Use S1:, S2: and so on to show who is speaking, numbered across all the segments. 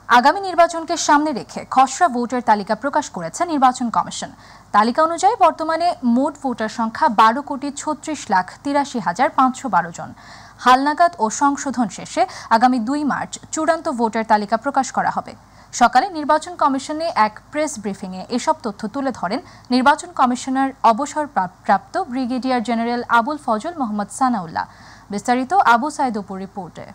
S1: আগামী নির্বাচনকে সামনে রেখে খসড়া ভোটার তালিকা প্রকাশ করেছে নির্বাচন কমিশন। তালিকা অনুযায়ী বর্তমানে মোট ভোটার সংখ্যা 12,36,83,512 জন। হালনাগাদ ও সংশোধন শেষে আগামী 2 মার্চ চূড়ান্ত ভোটার তালিকা প্রকাশ করা হবে। সকালে নির্বাচন কমিশনে এক প্রেস ব্রিফিংয়ে এসব তথ্য তুলে ধরেন নির্বাচন কমিশনার অবসরপ্রাপ্ত ব্রিগেডিয়ার জেনারেল আবুল ফজল মোহাম্মদ সানাউল্লাহ। বিস্তারিত আবু সাইদ অপুর রিপোর্টে।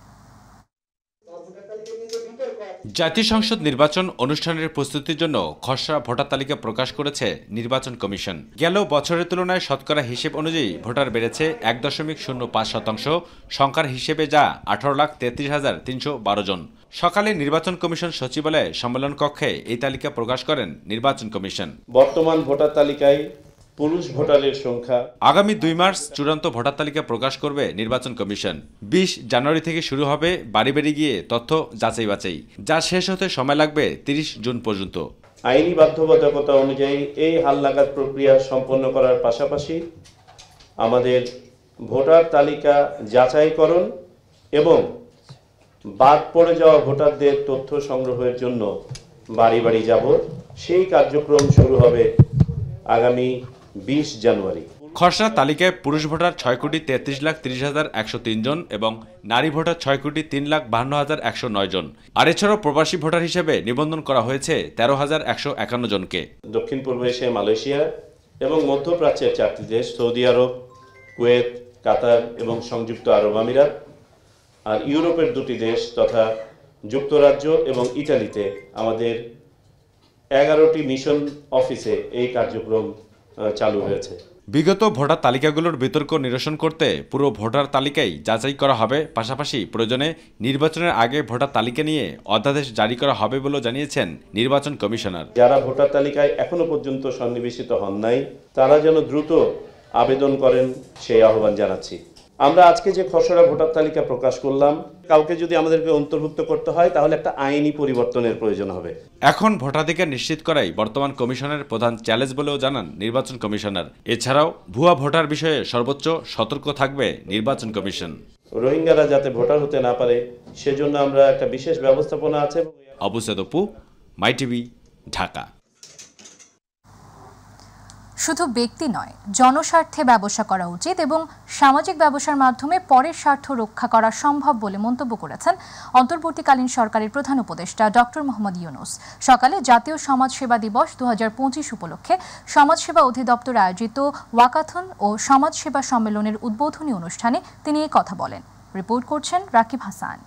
S2: জাতীয় সংসদ নির্বাচন অনুষ্ঠানের প্রস্তুতির জন্য খসড়া ভোটার তালিকা প্রকাশ করেছে নির্বাচন কমিশন। গেল বছরের তুলনায় শতকরা হিসেব অনুযায়ী ভোটার বেড়েছে 1.05%, সংখ্যার হিসেবে যা 18,33,312 জন। সকালে নির্বাচন কমিশন সচিবালয়ে সম্মেলন কক্ষে এই তালিকা প্রকাশ করেন নির্বাচন কমিশন।
S3: বর্তমান ভোটার তালিকায় পুরুষ ভোটারের সংখ্যা।
S2: আগামী 2 মার্চ চূড়ান্ত ভোটার তালিকা প্রকাশ করবে নির্বাচন কমিশন। 20 জানুয়ারি থেকে শুরু হবে বাড়ি বাড়ি গিয়ে তথ্য যাচাই বাছাই, যা শেষ হতে সময় লাগবে 30 জুন পর্যন্ত।
S3: আইনি বাধ্যবাধকতা অনুযায়ী এই হালনাগাদ প্রক্রিয়া সম্পন্ন করার পাশাপাশি আমাদের ভোটার তালিকা যাচাইকরণ এবং বাদ পড়ে যাওয়া ভোটারদের তথ্য সংগ্রহের জন্য বাড়ি বাড়ি যাব, সেই কার্যক্রম শুরু হবে আগামী 20 জানুয়ারি।
S2: খসড়া তালিকায় পুরুষ ভোটার 6,33,30,103 জন এবং নারী ভোটার 6,03,52,109 জন। আর এছাড়াও প্রবাসী ভোটার হিসেবে নিবন্ধন করা হয়েছে 13,151 জনকে।
S3: দক্ষিণ পূর্ব এশিয়া, মালয়েশিয়া এবং মধ্যপ্রাচ্যের 4টি দেশ, সৌদি আরব, কুয়েত, কাতার এবং সংযুক্ত আরব আমিরাত, আর ইউরোপের 2টি দেশ তথা যুক্তরাজ্য এবং ইটালিতে আমাদের 11টি মিশন অফিসে এই কার্যক্রম চালু হয়েছে।
S2: বিগত ভোটার তালিকাগুলোর বিতর্ক নিরসন করতে পুরো ভোটার তালিকাই যাচাই করা হবে, পাশাপাশি প্রয়োজনে নির্বাচনের আগে ভোটার তালিকা নিয়ে অধ্যাদেশ জারি করা হবে বলেও জানিয়েছেন নির্বাচন কমিশনার।
S3: যারা ভোটার তালিকায় এখনো পর্যন্ত সন্নিবেশিত হন নাই, তারা যেন দ্রুত আবেদন করেন সেই আহ্বান জানাচ্ছি। আমরা আজকে যে খসড়া ভোটার তালিকা প্রকাশ করলাম, কাউকে যদি আমাদেরকে অন্তর্ভুক্ত করতে হয় তাহলে একটা আইনি পরিবর্তনের প্রয়োজন হবে।
S2: এখন ভোটাধিকার নিশ্চিত করাই বর্তমান কমিশনের প্রধান চ্যালেঞ্জ বলেও জানান নির্বাচন কমিশনার। এছাড়াও ভুয়া ভোটার বিষয়ে সর্বোচ্চ সতর্ক থাকবে নির্বাচন কমিশন।
S3: রোহিঙ্গারা যাতে ভোটার হতে না পারে সেজন্য আমরা একটা বিশেষ ব্যবস্থাপনা আছে।
S2: আবু সাইদ অপু, মাই টিভি, ঢাকা।
S1: শুধু ব্যক্তি নয়, জনস্বার্থে ব্যবসা করা উচিত এবং সামাজিক ব্যবসার মাধ্যমে পরের স্বার্থ রক্ষা করা সম্ভব বলে মন্তব্য করেছেন অন্তর্বর্তীকালীন সরকারের প্রধান উপদেষ্টা ডক্টর মোহাম্মদ ইউনূস। সকালে জাতীয় সমাজসেবা দিবস 2025 উপলক্ষে সমাজসেবা অধিদপ্তর আয়োজিত ওয়াকাথন ও সমাজসেবা সম্মেলনের উদ্বোধনী অনুষ্ঠানে তিনি এই কথা বলেন। রিপোর্ট করছেন রাকিব হাসান।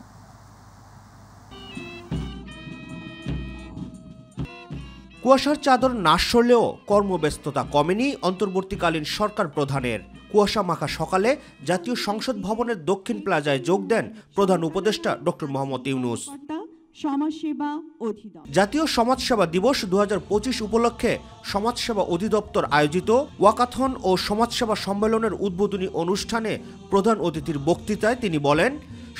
S4: কুয়াশার চাদর না সরলেও কর্মব্যস্ততা কমেনি অন্তর্বর্তীকালীন সরকার প্রধানের। কুয়াশা মাখা সকালে জাতীয় সংসদ ভবনের দক্ষিণ প্লাজায় যোগ দেন প্রধান উপদেষ্টা ডক্টর মোহাম্মদ ইউনূস। জাতীয় সমাজসেবা দিবস 2025 উপলক্ষে সমাজসেবা অধিদপ্তর আয়োজিত ওয়াকাথন ও সমাজসেবা সম্মেলনের উদ্বোধনী অনুষ্ঠানে প্রধান অতিথির বক্তৃতায় তিনি বলেন,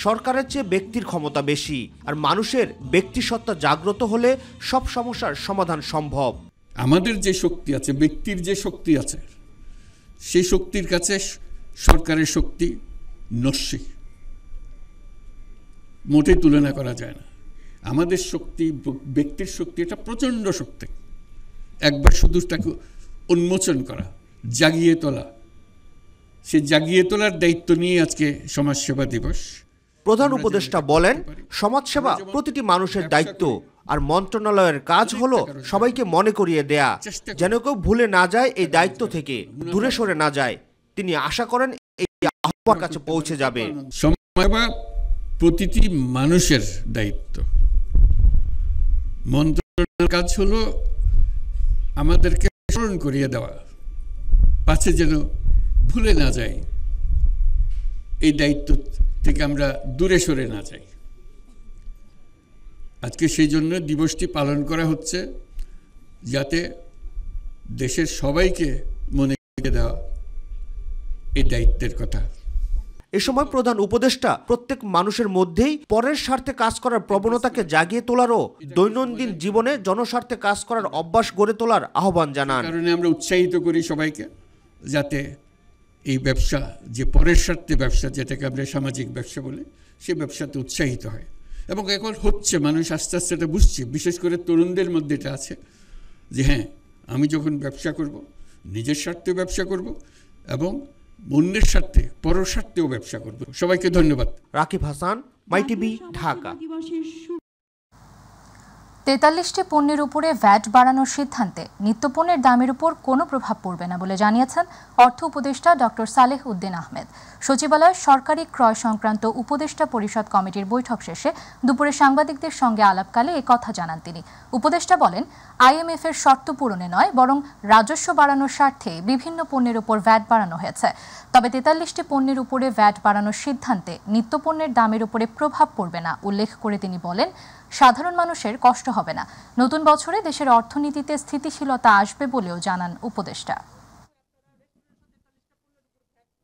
S4: সরকারের চেয়ে ব্যক্তির ক্ষমতা বেশি, আর মানুষের ব্যক্তিসত্তা জাগ্রত হলে সব সমস্যার সমাধান সম্ভব।
S5: আমাদের যে শক্তি আছে, ব্যক্তির যে শক্তি আছে, সেই শক্তির কাছে সরকারের শক্তি নস্যি, মোটেই তুলনা করা যায় না। আমাদের শক্তি, ব্যক্তির শক্তি, এটা প্রচণ্ড শক্তি। একবার শুধু তাকে উন্মোচন করা, জাগিয়ে তোলা, সে জাগিয়ে তোলার দায়িত্ব নিয়ে আজকে সমাজসেবা দিবস।
S4: প্রধান উপদেষ্টা বলেন, সমাজসেবা প্রতিটি মানুষের দায়িত্ব, আর মন্ত্রণালয়ের কাজ হলো সবাইকে মনে করিয়ে দেয়া, যেন কেউ ভুলে না যায়, এই দায়িত্ব থেকে দূরে সরে না যায়। তিনি আশা করেন এই আহ্বান কাছে পৌঁছে যাবে।
S5: সমাজসেবা প্রতিটি মানুষের দায়িত্ব। মন্ত্রণালয়ের কাজ হলো আমাদেরকে স্মরণ করিয়ে দেওয়া, পাছে যেন ভুলে না যায়, এই দায়িত্ব থেকে আমরা দূরে সরে না যাই। আজকে সেই জন্য দিবসটি পালন করা হচ্ছে, যাতে দেশের সবাইকে মনে করিয়ে দেওয়া এই দায়িত্বের কথা।
S4: এ সময় প্রধান উপদেষ্টা প্রত্যেক মানুষের মধ্যেই পরের স্বার্থে কাজ করার প্রবণতাকে জাগিয়ে তোলারও দৈনন্দিন জীবনে জনস্বার্থে কাজ করার অভ্যাস গড়ে তোলার আহ্বান জানান।
S5: কারণে আমরা উৎসাহিত করি সবাইকে, যাতে এই ব্যবসা, যে পরের স্বার্থে ব্যবসা, যেটাকে আমরা সামাজিক ব্যবসা বলি, সে ব্যবসাতে উৎসাহিত হয় এবং এখন হচ্ছে, মানুষ আস্তে আস্তে এটা বুঝছে, বিশেষ করে তরুণদের মধ্যে এটা আছে যে হ্যাঁ, আমি যখন ব্যবসা করব, নিজের স্বার্থেও ব্যবসা করব এবং অন্যের স্বার্থে, পরের স্বার্থেও ব্যবসা করব। সবাইকে ধন্যবাদ।
S4: রাকিব হাসান, মাইটিভি, ঢাকা।
S1: 43টি পণ্যের উপরে ভ্যাট বাড়ানোর সিদ্ধান্তে নিত্যপণ্যের দামের উপর কোনো প্রভাব পড়বে না বলে জানিয়েছেন অর্থ উপদেষ্টা ডক্টর সালেহ উদ্দিন আহমেদ। সচিবালয়ে সরকারি ক্রয় সংক্রান্ত উপদেষ্টা পরিষদ কমিটির বৈঠক শেষে দুপুরে সাংবাদিকদের সঙ্গে আলাপকালে এ কথা জানান তিনি। উপদেষ্টা বলেন, IMF এর শর্ত পূরণে নয়, বরং রাজস্ব বাড়ানোর স্বার্থে বিভিন্ন পণ্যের উপর ভ্যাট বাড়ানো হয়েছে। তবে 43টি পণ্যের উপরে ভ্যাট বাড়ানোর সিদ্ধান্তে নিত্যপণ্যের দামের উপরে প্রভাব পড়বে না উল্লেখ করে তিনি বলেন, সাধারণ মানুষের কষ্ট হবে না। নতুন বছরে দেশের অর্থনীতিতে স্থিতিশীলতা আসবে বলেও জানান উপদেষ্টা।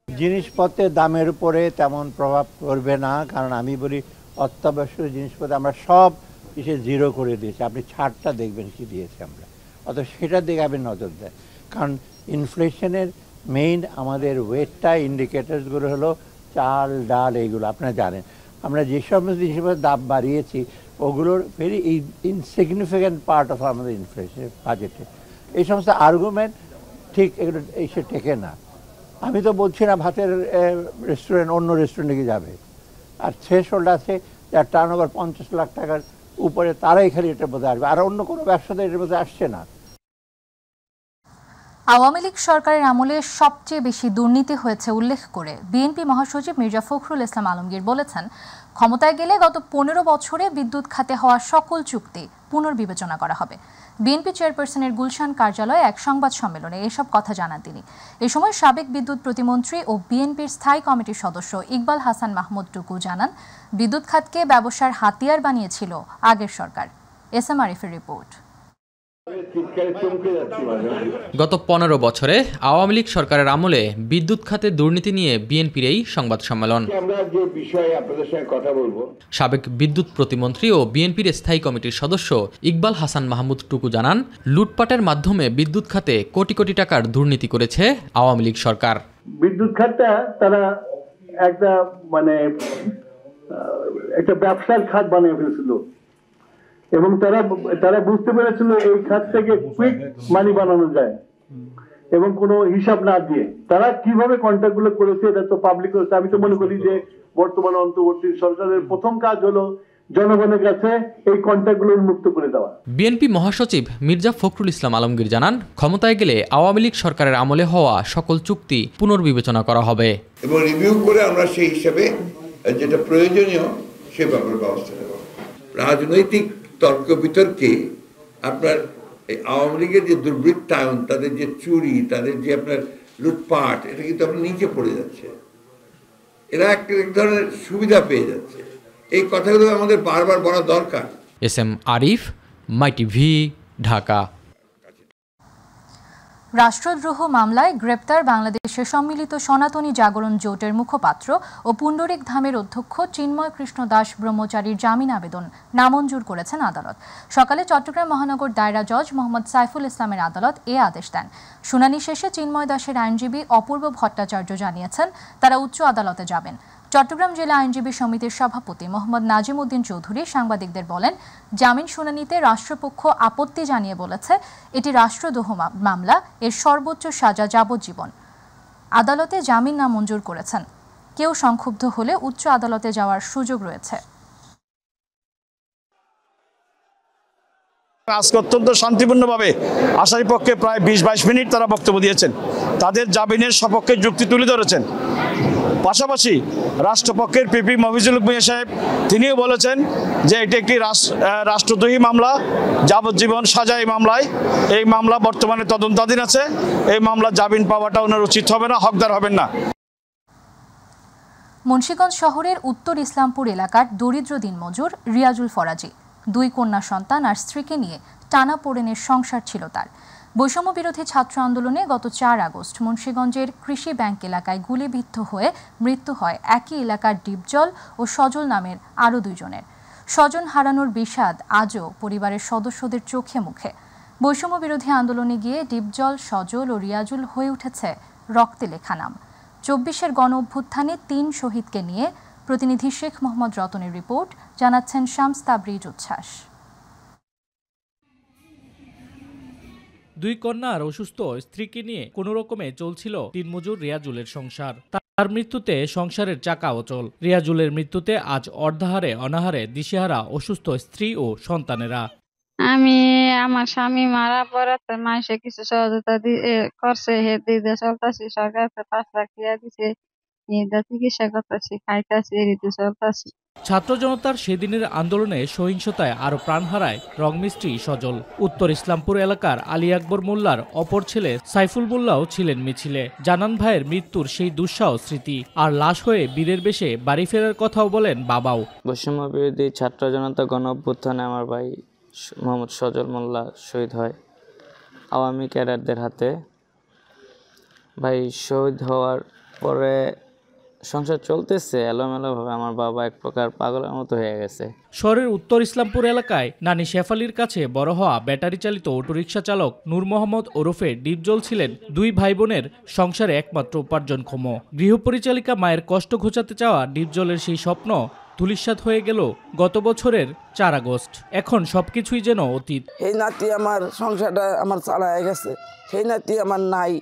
S6: জিনিসপত্রের দামের উপরে তেমন প্রভাব পড়বে না, কারণ আমি বলি অত্যাবশ্যক জিনিসপত্র আমরা সব কিছু জিরো করে দিয়েছি। আপনি ছাড়টা দেখবেন কি দিয়েছি আমরা, অত সেটার দিকে আপনি নজর দেন। কারণ ইনফ্লেশনের মেইন আমাদের ওয়েটটা ইন্ডিকেটার্সগুলো হলো চাল, ডাল, এইগুলো আপনারা জানেন। আমরা যে সমস্ত জিনিসপত্রের দাম বাড়িয়েছি ওগুলোর ভেরি ইনসিগনিফিক্যান্ট পার্ট অফ আমাদের ইনফ্লেশন বাজেটে। এই সমস্ত আর্গুমেন্ট ঠিক এগুলো এসে টেকে না। আমি তো বলছি না ভাতের রেস্টুরেন্ট অন্য রেস্টুরেন্টে গিয়ে যাবে, আর থ্রেশহোল্ড আছে যার টার্নওভার 50 লাখ টাকার উপরে, তারাই খালি এটার মধ্যে আসবে, আর অন্য কোনো ব্যবসাতে এটার মধ্যে আসছে না।
S1: আওয়ামী লীগ সরকারের আমলে সবচেয়ে বেশি দুর্নীতি হয়েছে উল্লেখ করে বিএনপি মহাসচিব মির্জা ফখরুল ইসলাম আলমগীর বলেছেন, ক্ষমতায় গেলে গত 15 বছরে বিদ্যুৎ খাতে হওয়া সকল চুক্তি পুনর্বিবেচনা করা হবে। বিএনপি চেয়ারপারসনের গুলশান কার্যালয়ে এক সংবাদ সম্মেলনে এসব কথা জানান তিনি। এ সময় সাবেক বিদ্যুৎ প্রতিমন্ত্রী ও বিএনপির স্থায়ী কমিটির সদস্য ইকবাল হাসান মাহমুদ টুকু জানান, বিদ্যুৎ খাতকে ব্যবসার হাতিয়ার বানিয়েছিল আগের সরকার। এসএম আরিফের রিপোর্ট।
S7: গত 15 বছরে আওয়ামী লীগ সরকারের আমলে বিদ্যুৎ খাতে দুর্নীতি নিয়ে বিএনপির এই সংবাদ সম্মেলন। সাবেক বিদ্যুৎ প্রতিমন্ত্রী ও বিএনপির স্থায়ী কমিটির সদস্য ইকবাল হাসান মাহমুদ টুকু জানান, লুটপাটের মাধ্যমে বিদ্যুৎ খাতে কোটি কোটি টাকার দুর্নীতি করেছে আওয়ামী লীগ সরকার।
S8: বিদ্যুৎ খাতটা তারা একটা ব্যবসার খাত বানিয়ে ফেলেছিল এবং তারা বুঝতে পেরেছিল এই খাত থেকে কুইক মানি বানানো যায় এবং কোনো হিসাব না দিয়ে তারা কিভাবে কন্ট্রাক্ট গুলো করেছে এটা তো পাবলিক হচ্ছে। আমি তো মনে করি যে বর্তমানে অন্তর্বর্তী সরকারের প্রথম কাজ হলো জনগণের কাছে এই কন্ট্রাক্ট গুলো উন্মুক্ত করে দেওয়া।
S7: বিএনপি মহাসচিব মির্জা ফখরুল ইসলাম আলমগীর জানান, ক্ষমতায় গেলে আওয়ামী লীগ সরকারের আমলে হওয়া সকল চুক্তি পুনর্বিবেচনা করা হবে
S9: এবং রিভিউ করে আমরা সেই হিসাবে যেটা প্রয়োজনীয় সে ব্যাপারে ব্যবস্থা নেব। রাজনৈতিক তর্ক বিতর্কে আপনার আওয়ামী লীগের যে দুর্বৃত্তায়ন, তাদের যে চুরি, তাদের যে আপনার লুটপাট, এটা কিন্তু আপনার নিচে পড়ে যাচ্ছে। এরা এক ধরনের সুবিধা পেয়ে যাচ্ছে। এই কথাগুলো আমাদের বারবার বলা দরকার।
S7: SM Arif, MyTV, Dhaka.
S1: রাষ্ট্রদ্রোহ মামলায় গ্রেপ্তার বাংলাদেশের সম্মিলিত সনাতনী জাগরণ জোটের মুখপাত্র ও পুণ্ডরিক ধামের অধ্যক্ষ চিন্ময় কৃষ্ণ দাস ব্রহ্মচারীর জামিন আবেদন নামঞ্জুর করেছেন আদালত। সকালে চট্টগ্রাম মহানগর দায়রা জজ মোহাম্মদ সাইফুল ইসলামের আদালত এ আদেশ দেন। শুনানি শেষে চিন্ময় দাসের আইনজীবী অপূর্ব ভট্টাচার্য জানিয়েছেন, তারা উচ্চ আদালতে যাবেন। চট্টগ্রাম জেলা আইনজীবী সমিতির সভাপতি মোহাম্মদ নাজিম উদ্দিন চৌধুরী সাংবাদিকদের বলেন, জামিন শুনানিতে রাষ্ট্রপক্ষ আপত্তি জানিয়ে বলেছে, এটি রাষ্ট্রদ্রোহ মামলা, এর সর্বোচ্চ সাজা যাবজ্জীবন। আদালতে জামিন নামঞ্জুর করেছেন। কেউ সংক্ষুব্ধ হলে উচ্চ আদালতে যাওয়ার সুযোগ রয়েছে।
S10: আজকে অত্যন্ত শান্তিপূর্ণভাবে আসামি পক্ষে প্রায় 20-22 মিনিট তারা বক্তব্য দিয়েছেন, তাদের জামিনের সপক্ষে যুক্তি তুলে ধরেছেন। পাশাপাশি রাষ্ট্রপক্ষের পিপি মফিজুল হক মিয়া সাহেব তিনিও বলেছেন যে এটি একটি রাষ্ট্রদ্রোহী মামলা, যাবজ্জীবন সাজা এই মামলায়। এই মামলা বর্তমানে তদন্তাধীন আছে। এই মামলা জামিন পাওয়াটা ওনার উচিত হবে না, হকদার হবেন না।
S1: মুন্সিগঞ্জ শহরের উত্তর ইসলামপুর এলাকার দরিদ্র দিনমজুর রিয়াজুল ফরাজি 2 কন্যা সন্তান আর স্ত্রীকে নিয়ে টানাপোড়েনের সংসার ছিল তার। বৈষম্য বিরোধী ছাত্র আন্দোলনে গত 4 আগস্ট মুন্সিগঞ্জের কৃষি ব্যাংক এলাকায় গুলিবিদ্ধ হয়ে মৃত্যু হয় একই এলাকার ডিপজল ও সজল নামের আরও 2 জনের। স্বজন হারানোর বিষাদ আজও পরিবারের সদস্যদের চোখে মুখে। বৈষম্য বিরোধী আন্দোলনে গিয়ে ডিপজল, সজল ও রিয়াজুল হয়ে উঠেছে রক্তে লেখা নাম। 24-এর গণ অভ্যুত্থানে 3 শহীদকে নিয়ে প্রতিনিধি শেখ মোহাম্মদ রতনের রিপোর্ট, জানাচ্ছেন শামস তাবরিজ উচ্ছ্বাস।
S11: দুই কন্যা আর অসুস্থ স্ত্রীকে নিয়ে কোনো রকমে চলছিল দিনমজুর রিয়াজুলের সংসার। তার মৃত্যুতে সংসারের চাকা অচল। রিয়াজুলের মৃত্যুতে আজ অর্ধাহারে অনাহারে দিশেহারা অসুস্থ স্ত্রী ও সন্তানেরা।
S12: আমি আমার স্বামী মারা পড়াতে মাসে কিছু সহযোগিতা করছে, হে দিতে চলতেছি, সরকার 5 লাখ টাকা দিছে, চিকিৎসা করতেছি, খাইতেছি, ঋতু চলতেছি।
S11: ছাত্র জনতার সেদিনের আন্দোলনে সহিংসতায় আরো প্রাণ হারায় রংমিস্ত্রি সজল। উত্তর ইসলামপুর এলাকার আলী আকবর মোল্লার অপর ছেলে সাইফুল মোল্লাও ছিলেন মিছিলে। জানান ভাইয়ের মৃত্যুর সেই দুঃসহ স্মৃতি, আর লাশ হয়ে বীরের বেশে বাড়ি ফেরার কথাও বলেন বাবাও।
S13: বৈষম্য বিরোধী ছাত্র জনতা গণ অভ্যুত্থানে আমার ভাই মোহাম্মদ সজল মোল্লা শহীদ হয় আওয়ামী ক্যাডারদের হাতে। ভাই শহীদ হওয়ার পরে সংসার চলতেছে এলোমেলোভাবে। আমার বাবা এক প্রকার পাগলের মতো হয়ে গেছে।
S11: শহরের উত্তর ইসলামপুর এলাকায় নানি শেফালির কাছে বড় হওয়া ব্যাটারি চালিত অটোরিকশা চালক নূর মোহাম্মদ ওরফে ডিপজল ছিলেন দুই ভাই বোনের সংসারে একমাত্র উপার্জনক্ষম। গৃহপরিচালিকা মায়ের কষ্ট ঘোচাতে চাওয়া ডিপজলের সেই স্বপ্ন ধূলিসাৎ হয়ে গেল গত বছরের 4 আগস্ট। এখন সবকিছুই যেন অতীত।
S14: এই নাতি আমার সংসারটা আমার চালায় গেছে, সেই নাতি আমার নাই,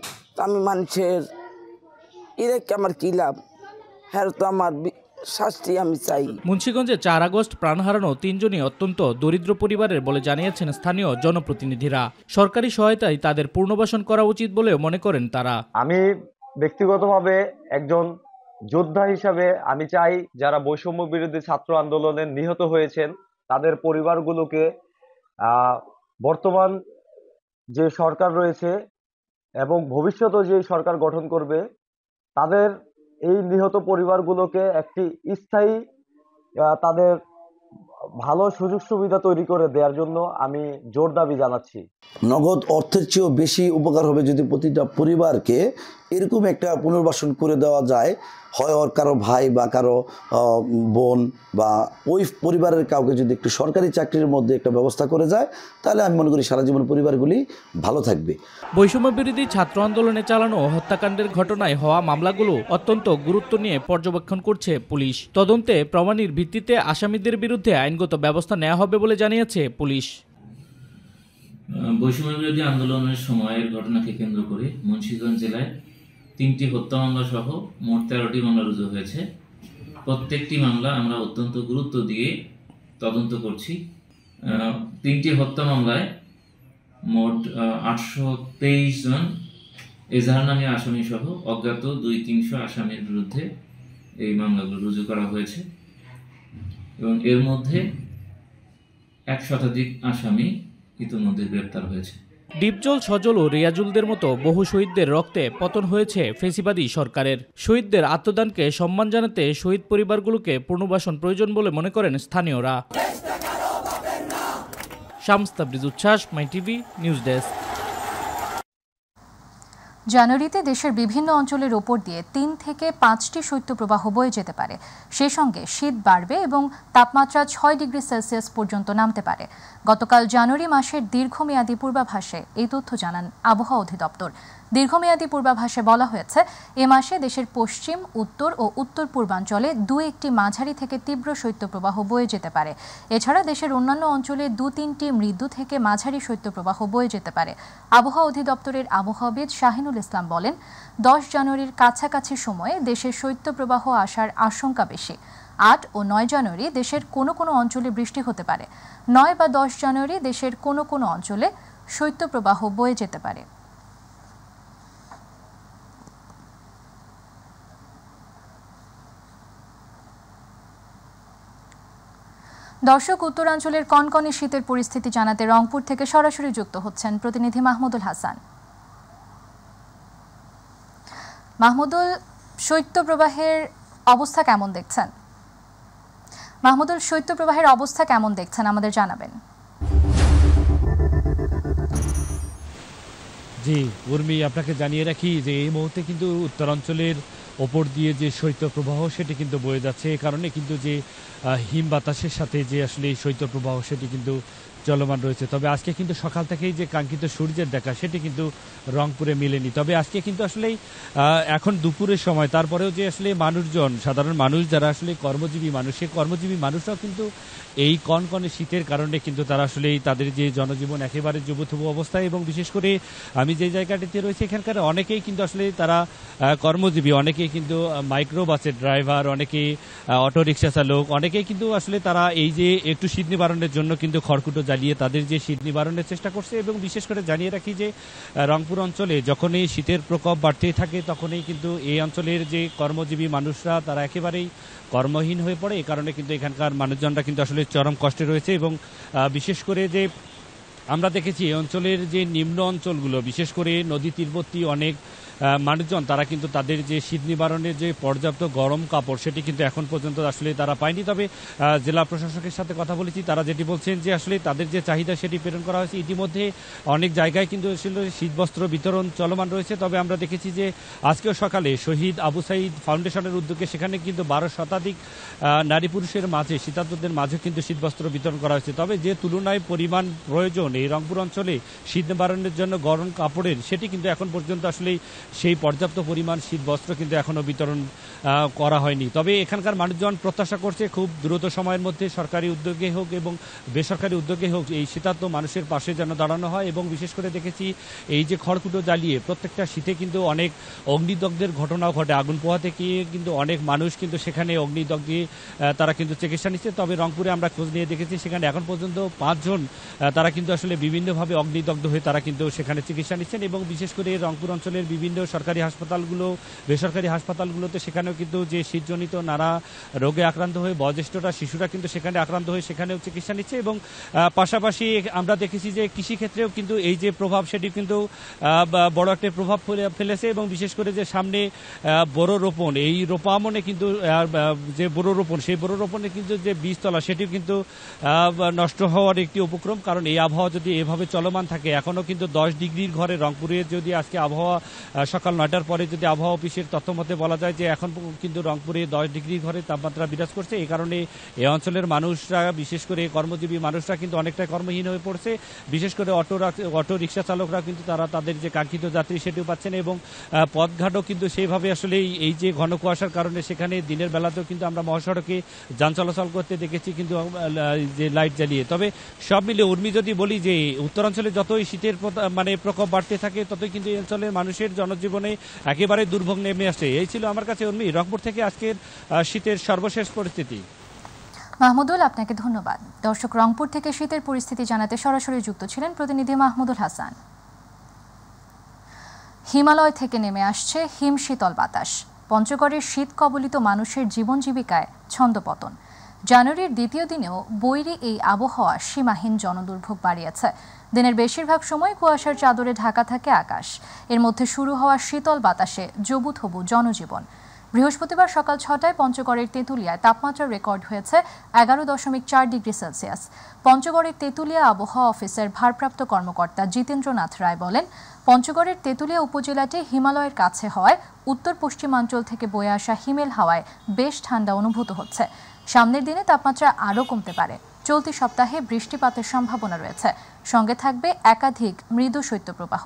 S14: আমি মানুষের ইরেকে আমার কি লাভ, হ্যাঁ তো আমার শাস্তি আমি চাই।
S11: মুন্সিগঞ্জে 4 আগস্ট প্রাণ হারানো 3 জনই অত্যন্ত দরিদ্র পরিবারের বলে জানিয়েছেন স্থানীয় জনপ্রতিনিধিরা। সরকারি সহায়তায় তাদের পুনর্বাসন করা উচিত বলেও মনে করেন তারা।
S15: আমি ব্যক্তিগতভাবে একজন যোদ্ধা হিসাবে আমি চাই যারা বৈষম্য বিরোধী ছাত্র আন্দোলনে নিহত হয়েছেন তাদের পরিবারগুলোকে বর্তমান যে সরকার রয়েছে এবং ভবিষ্যতেও যে সরকার গঠন করবে তাদের এই নিহত পরিবারগুলোকে একটি স্থায়ী তাদের ভালো সুযোগ সুবিধা তৈরি করে দেওয়ার জন্য আমি জোর দাবি জানাচ্ছি।
S16: নগদ অর্থের চেয়েও বেশি উপকার হবে যদি প্রতিটা পরিবারকে এরকম একটা পুনর্বাসন করে দেওয়া যায়, হয় ওর কারো ভাই বা কারো বোন বা ওই পরিবারের কাউকে যদি একটু সরকারি চাকরির মধ্যে একটা ব্যবস্থা করে যায়, তাহলে আমি মনে করি সারা জীবন পরিবারগুলি ভালো থাকবে।
S11: বৈষম্য বিরোধী ছাত্র আন্দোলনে চালানো হত্যাকাণ্ডের ঘটনায় হওয়া মামলাগুলো অত্যন্ত গুরুত্ব নিয়ে পর্যবেক্ষণ করছে পুলিশ। তদন্তে প্রমাণের ভিত্তিতে আসামিদের বিরুদ্ধে আইনগত ব্যবস্থা নেওয়া হবে বলে জানিয়েছে পুলিশ।
S17: বৈষম্য বিরোধী আন্দোলনের সময়ের ঘটনাকে কেন্দ্র করে মুন্সিগঞ্জ জেলায় 3টি হত্যা মামলা সহ মোট 13টি মামলা রুজু হয়েছে। প্রত্যেকটি মামলা আমরা অত্যন্ত গুরুত্ব দিয়ে তদন্ত করছি। 3টি হত্যা মামলায় মোট 823 জন এজাহার নামী আসামি সহ অজ্ঞাত 200-300 আসামির বিরুদ্ধে এই মামলাগুলো রুজু করা হয়েছে এবং এর মধ্যে 1 শতাধিক আসামি ইতিমধ্যে গ্রেপ্তার হয়েছে।
S11: ডিপজল, সজল ও রিয়াজুলদের মতো বহু শহীদদের রক্তে পতন হয়েছে ফেসিবাদী সরকারের। শহীদদের আত্মদানকে সম্মান জানাতে শহীদ পরিবারগুলোকে পুনর্বাসন প্রয়োজন বলে মনে করেন স্থানীয়রা। শামস তাবরিজ উচ্ছ্বাস, মাই টিভি নিউজ ডেস্ক।
S1: জানুয়ারিতে দেশের বিভিন্ন অঞ্চলের ওপর দিয়ে 3 থেকে 5টি শৈত্যপ্রবাহ বয়ে যেতে পারে। সেই সঙ্গে শীত বাড়বে এবং তাপমাত্রা 6 ডিগ্রি সেলসিয়াস পর্যন্ত নামতে পারে। গতকাল জানুয়ারি মাসের দীর্ঘমেয়াদী পূর্বাভাসে এই তথ্য জানান আবহাওয়া অধিদপ্তর। দীর্ঘমেয়াদী পূর্বাভাসে বলা হয়েছে, এ মাসে দেশের পশ্চিম, উত্তর ও উত্তর পূর্বাঞ্চলে 2-1টি মাঝারি থেকে তীব্র শৈত্যপ্রবাহ বয়ে যেতে পারে। এছাড়া দেশের অন্যান্য অঞ্চলে 2-3টি মৃদু থেকে মাঝারি শৈত্যপ্রবাহ বয়ে যেতে পারে। আবহাওয়া অধিদপ্তরের আবহাওয়াবিদ শাহিনুল ইসলাম বলেন, 10 জানুয়ারির কাছাকাছি সময়ে দেশের শৈত্যপ্রবাহ আসার আশঙ্কা বেশি। 8 ও 9 জানুয়ারি দেশের কোনো কোনো অঞ্চলে বৃষ্টি হতে পারে। 9 বা 10 জানুয়ারি দেশের কোনো কোনো অঞ্চলে শৈত্যপ্রবাহ বয়ে যেতে পারে। দর্শক, উত্তরাঞ্চলের কনকনে শীতের পরিস্থিতি জানাতে রংপুর থেকে সরাসরি যুক্ত হচ্ছেন প্রতিনিধি মাহমুদুল হাসান। মাহমুদুল, শৈত্যপ্রবাহের অবস্থা কেমন দেখছেন? মাহমুদুল, শৈত্যপ্রবাহের অবস্থা কেমন দেখছেন আমাদের জানাবেন।
S18: জি উর্মি, আপনাকে জানিয়ে রাখি যে এই মুহূর্তে কিন্তু উত্তরাঞ্চলের ওপর দিয়ে যে শৈত্যপ্রবাহ সেটি কিন্তু বয়ে যাচ্ছে। এ কারণে কিন্তু যে হিম বাতাসের সাথে যে আসলে এই শৈত্যপ্রবাহ সেটি কিন্তু চলমান রয়েছে। তবে আজকে কিন্তু সকাল থেকেই যে কাঙ্ক্ষিত সূর্যের দেখা সেটি কিন্তু রংপুরে মেলেনি। তবে আজকে কিন্তু আসলে এখন দুপুরের সময়, তারপরেও যে আসলে মানুষজন, সাধারণ মানুষ যারা আসলে কর্মজীবী মানুষ, সেই কর্মজীবী মানুষরাও কিন্তু এই কনকনে শীতের কারণে কিন্তু তারা আসলে তাদের যে জনজীবন একেবারে জুবুথুবু অবস্থায়, এবং বিশেষ করে আমি যে জায়গাটিতে রয়েছে এখানকার অনেকেই কিন্তু আসলে তারা কর্মজীবী, অনেকেই কিন্তু মাইক্রো বাসের ড্রাইভার, অনেকেই অটোরিকশা চালক, অনেকেই কিন্তু আসলে তারা এই যে একটু শীত নিবারণের জন্য কিন্তু খড়কুটো জ্বালিয়ে তাদের যে শীত নিবারণের চেষ্টা করছে। এবং বিশেষ করে জানিয়ে রাখি যে রংপুর অঞ্চলে যখন এই শীতের প্রকোপ বাড়তেই থাকে তখনই কিন্তু এই অঞ্চলের যে কর্মজীবী মানুষরা তারা একেবারেই কর্মহীন হয়ে পড়ে। এই কারণে কিন্তু এখানকার মানুষজনরা কিন্তু আসলে চরম কষ্টে রয়েছে। এবং বিশেষ করে যে আমরা দেখেছি এই অঞ্চলের যে নিম্ন অঞ্চলগুলো, বিশেষ করে নদী তীরবর্তী অনেক মানুষজন তারা কিন্তু তাদের যে শীত নিবারণের যে পর্যাপ্ত গরম কাপড় সেটি কিন্তু এখন পর্যন্ত আসলে তারা পায়নি। তবে জেলা প্রশাসকের সাথে কথা বলেছি, তারা যেটি বলছেন যে আসলে তাদের যে চাহিদা সেটি প্রেরণ করা হয়েছে। ইতিমধ্যে অনেক জায়গায় কিন্তু আসলে শীতবস্ত্র বিতরণ চলমান রয়েছে। তবে আমরা দেখেছি যে আজকেও সকালে শহীদ আবু সাইদ ফাউন্ডেশনের উদ্যোগে সেখানে কিন্তু 12 শতাধিক নারী পুরুষের মাঝে, শীতার্তদের মাঝে কিন্তু শীতবস্ত্র বিতরণ করা হয়েছে। তবে যে তুলনায় পরিমাণ প্রয়োজন এই রংপুর অঞ্চলে শীত নিবারণের জন্য গরম কাপড়ের, সেটি কিন্তু এখন পর্যন্ত আসলে সেই পর্যাপ্ত পরিমাণ শীতবস্ত্র কিন্তু এখনও বিতরণ করা হয়নি। তবে এখানকার মানুষজন প্রত্যাশা করছে খুব দ্রুত সময়ের মধ্যে সরকারি উদ্যোগে হোক এবং বেসরকারি উদ্যোগে হোক এই শীতার্ত মানুষের পাশে যেন দাঁড়ানো হয়। এবং বিশেষ করে দেখেছি এই যে খড়কুটো জ্বালিয়ে প্রত্যেকটা শীতে কিন্তু অনেক অগ্নিদগ্ধের ঘটনাও ঘটে। আগুন পোহা থেকে কিন্তু অনেক মানুষ কিন্তু সেখানে অগ্নিদগ্ধে তারা কিন্তু চিকিৎসা নিচ্ছে। তবে রংপুরে আমরা খোঁজ নিয়ে দেখেছি সেখানে এখন পর্যন্ত 5 জন তারা কিন্তু আসলে বিভিন্নভাবে অগ্নিদগ্ধ হয়ে তারা কিন্তু সেখানে চিকিৎসা নিচ্ছেন। এবং বিশেষ করে রংপুর অঞ্চলের বিভিন্ন সরকারি হাসপাতালগুলো, বেসরকারি হাসপাতালগুলোতে সেখানেও কিন্তু যে শীতজনিত নানা রোগে আক্রান্ত হয়ে বয়োজ্যেষ্ঠরা, শিশুরা কিন্তু সেখানে আক্রান্ত হয়ে সেখানেও চিকিৎসা নিচ্ছে। এবং পাশাপাশি আমরা দেখেছি যে কৃষিক্ষেত্রেও কিন্তু এই যে প্রভাব সেটি কিন্তু বড় একটা প্রভাব ফেলেছে। এবং বিশেষ করে যে সামনে বোরো রোপণ, এই রোপামনে কিন্তু যে বোরো রোপণ, সেই বোরো রোপণে কিন্তু যে বীজতলা সেটিও কিন্তু নষ্ট হওয়ার একটি উপক্রম। কারণ এই আবহাওয়া যদি এভাবে চলমান থাকে, এখনও কিন্তু 10 ডিগ্রির ঘরে রংপুরের যদি আজকে আবহাওয়া সকাল 9টার পরে যদি আবহাওয়া অফিসের তথ্য মতে বলা যায় যে এখন কিন্তু রংপুরে 10 ডিগ্রির ঘরে তাপমাত্রা বিরাজ করছে। এই কারণে এই অঞ্চলের মানুষরা, বিশেষ করে কর্মজীবী মানুষরা কিন্তু অনেকটাই কর্মহীন হয়ে পড়ছে। বিশেষ করে অটো রিক্সা চালকরা কিন্তু তারা তাদের যে কাঙ্ক্ষিত যাত্রী সেটিও পাচ্ছেন। এবং পথঘাটও কিন্তু সেইভাবে আসলে এই যে ঘন কুয়াশার কারণে সেখানে দিনের বেলাতেও কিন্তু আমরা মহাসড়কে যান চলাচল করতে দেখেছি কিন্তু যে লাইট জ্বালিয়ে। তবে সব মিলে উর্মি যদি বলি যে উত্তরাঞ্চলে যতই শীতের প্রকোপ বাড়তে থাকে ততই কিন্তু এই অঞ্চলের মানুষের জনজীবনে একেবারে দুর্ভোগ নেমে আসে। এই ছিল আমার কাছে উর্মি রংপুর থেকে আজকের শীতের সর্বশেষ পরিস্থিতি।
S1: মাহমুদুল, আপনাকে ধন্যবাদ। দর্শক, রংপুর থেকে শীতের পরিস্থিতি জানাতে সরাসরি যুক্ত ছিলেন প্রতিনিধি মাহমুদুল হাসান। হিমালয় থেকে নেমে আসছে হিম শীতল বাতাস। পঞ্চগড়ের শীত কবলিত মানুষের জীবন জীবিকায় ছন্দপতন। জানুয়ারির দ্বিতীয় দিনেও বৈরী এই আবহাওয়া সীমাহীন জনদুর্ভোগ বাড়িয়েছে। দিনের বেশিরভাগ সময় কুয়াশার চাদরে ঢাকা থাকে আকাশ। এর মধ্যে শুরু হওয়া শীতল বাতাসে জবুথবু জনজীবন। বৃহস্পতিবার সকাল 6টায় পঞ্চগড়ের তেঁতুলিয়ায় তাপমাত্রা রেকর্ড হয়েছে 11.4 ডিগ্রি সেলসিয়াস। পঞ্চগড়ের তেঁতুলিয়া আবহাওয়া অফিসের ভারপ্রাপ্ত কর্মকর্তা জিতেন্দ্রনাথ রায় বলেন, পঞ্চগড়ের তেঁতুলিয়া উপজেলাটি হিমালয়ের কাছে হওয়ায় উত্তর পশ্চিমাঞ্চল থেকে বয়ে আসা হিমেল হাওয়ায় বেশ ঠান্ডা অনুভূত হচ্ছে। সামনের দিনে তাপমাত্রা আরও কমতে পারে। চলতি সপ্তাহে বৃষ্টিপাতের সম্ভাবনা রয়েছে। সঙ্গে থাকবে একাধিক মৃদু শৈত্যপ্রবাহ।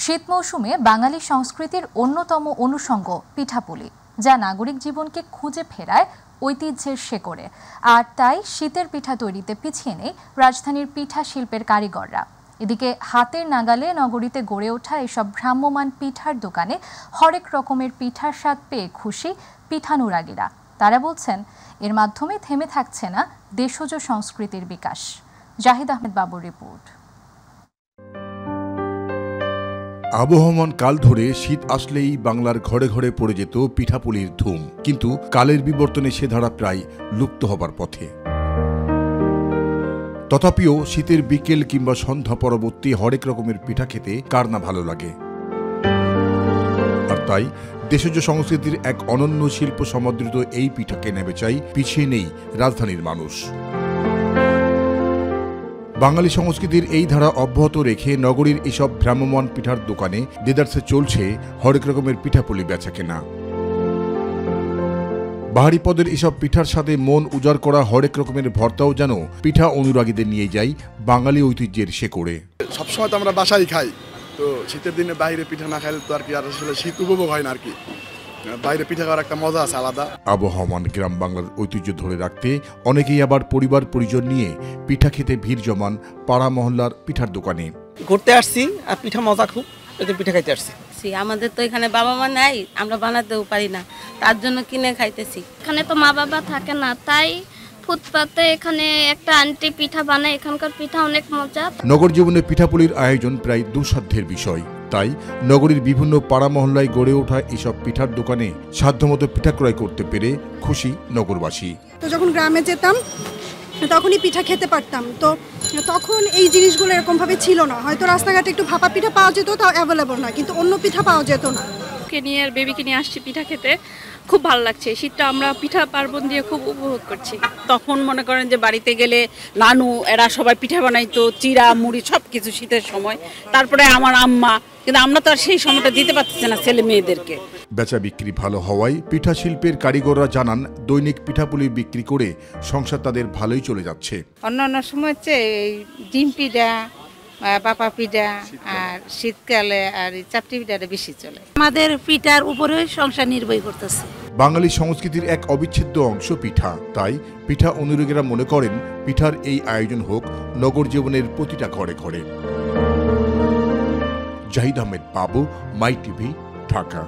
S1: শীত মৌসুমে বাঙালি সংস্কৃতির অন্যতম অনুষঙ্গ পিঠাপুলি, যা নাগরিক জীবনকে খুঁজে ফেরায় ঐতিহ্যের শেকড়ে। আর তাই শীতের পিঠা তৈরিতে পিছিয়ে নেই রাজধানীর পিঠা শিল্পের কারিগররা। এদিকে হাতের নাগালে নগরীতে গড়ে ওঠা এসব ভ্রাম্যমাণ পিঠার দোকানে হরেক রকমের পিঠার স্বাদ পেয়ে খুশি পিঠানুরাগীরা। তারা বলছেন, এর মাধ্যমে থেমে থাকছে না দেশজ সংস্কৃতির বিকাশ। জাহিদ আহমেদ বাবুর রিপোর্ট।
S19: আবহমান কাল ধরে শীত আসলেই বাংলার ঘরে ঘরে পড়ে যেত পিঠাপুলির ধুম, কিন্তু কালের বিবর্তনে সে ধারা প্রায় লুপ্ত হবার পথে। তথাপিও শীতের বিকেল কিংবা সন্ধ্যা পরবর্তী হরেক রকমের পিঠা খেতে কার না ভালো লাগে। আর তাই দেশজ সংস্কৃতির এক অনন্য শিল্প সমাদৃত এই পিঠাকে নেবে চাই পিছিয়ে নেই রাজধানীর মানুষ। বাঙালি সংস্কৃতির এই ধারা অব্যাহত রেখে নগরীর এসব ভ্রাম্যমাণ পিঠার দোকানে দেদারসে চলছে হরেক রকমের পিঠাপুলি বেচাকেনা। বাহারি পদের এসব পিঠার সাথে মন উজাড় করা হরেক রকমের ভর্তাও যেন পিঠা অনুরাগীদের নিয়ে যায় বাঙালি ঐতিহ্যের শেকড়ে।
S20: সবসময় তো আমরা বাসায় খাই, তো শীতের দিনে বাইরে পিঠা না খাইলে তো আর কি আসলে শীত উপভোগ হয় না আর কি। বাইরে পিঠা খাওয়ার একটা মজা আছে আলাদা।
S19: আবহমান গ্রাম বাংলার ঐতিহ্য ধরে রাখতে অনেকেই আবার পরিবার পরিজন নিয়ে পিঠা খেতে ভিড় জমান পাড়া মহল্লার পিঠার দোকানে।
S21: ঘুরতে আসছি আর পিঠা মজা খুব, পিঠা খাইতে আসছি।
S22: আমাদের তো এখানে বাবা মা নাই, আমরা বানাতেও পারি না, তার জন্য কিনে খাইতেছি।
S23: এখানে তো মা বাবা থাকে না, তাই ফুটপাতে এখানে একটা আন্টি পিঠা বানায়, এখানকার পিঠা অনেক মজা।
S19: নগর জীবনে পিঠাপুলির আয়োজন প্রায় দুঃসাধ্যের বিষয়, তাই নগরীর বিভিন্ন পাড়া মহল্লায় গড়ে ওঠা এসব পিঠার দোকানে সাধ্যমতো পিঠা ক্রয় করতে পেরে খুশি নগরবাসী।
S24: তো যখন গ্রামে যেতাম তখনই পিঠা খেতে পারতাম, তো তখন এই জিনিসগুলো এরকমভাবে ছিল না। হয়তো রাস্তাঘাটে একটু ভাপা পিঠা পাওয়া যেত, তাও অ্যাভেলেবল না, কিন্তু অন্য পিঠা পাওয়া যেত না।
S25: নিয়ে আর বেবিকে নিয়ে আসছি পিঠা খেতে, খুব ভালো লাগছে। শীতটা আমরা পিঠা পার্বণ দিয়ে খুব উপভোগ করছি।
S26: তখন মনে করেন যে বাড়িতে গেলে নানু এরা সবাই পিঠা বানাইতো, চিড়া মুড়ি সব কিছু শীতের সময়, তারপরে আমার আম্মা, কিন্তু আমরা তো আর সেই সময়টা দিতে পারতেছি না ছেলে মেয়েদেরকে।
S19: বেচা বিক্রি ভালো হওয়ায় পিঠা শিল্পের কারিগররা জানান দৈনিক পিঠাপুলি বিক্রি করে সংসার তাদের ভালোই চলে যাচ্ছে।
S27: অন্যান্য সময় হচ্ছে এই ডিম পিঠা, পাপা পিঠা, আর শীতকালে আর চাপটি পিঠাটা বেশি চলে।
S22: আমাদের পিঠার উপরে সংসার নির্ভর করতেছে।
S19: বাঙালি সংস্কৃতির এক অবিচ্ছেদ্য অংশ পিঠা, তাই পিঠা অনুরাগীরা মনে করেন পিঠার এই আয়োজন হোক নগর জীবনের প্রতিটা ঘরে ঘরে। জাহিদ আহমেদ বাবু, মাই টিভি, ঢাকা।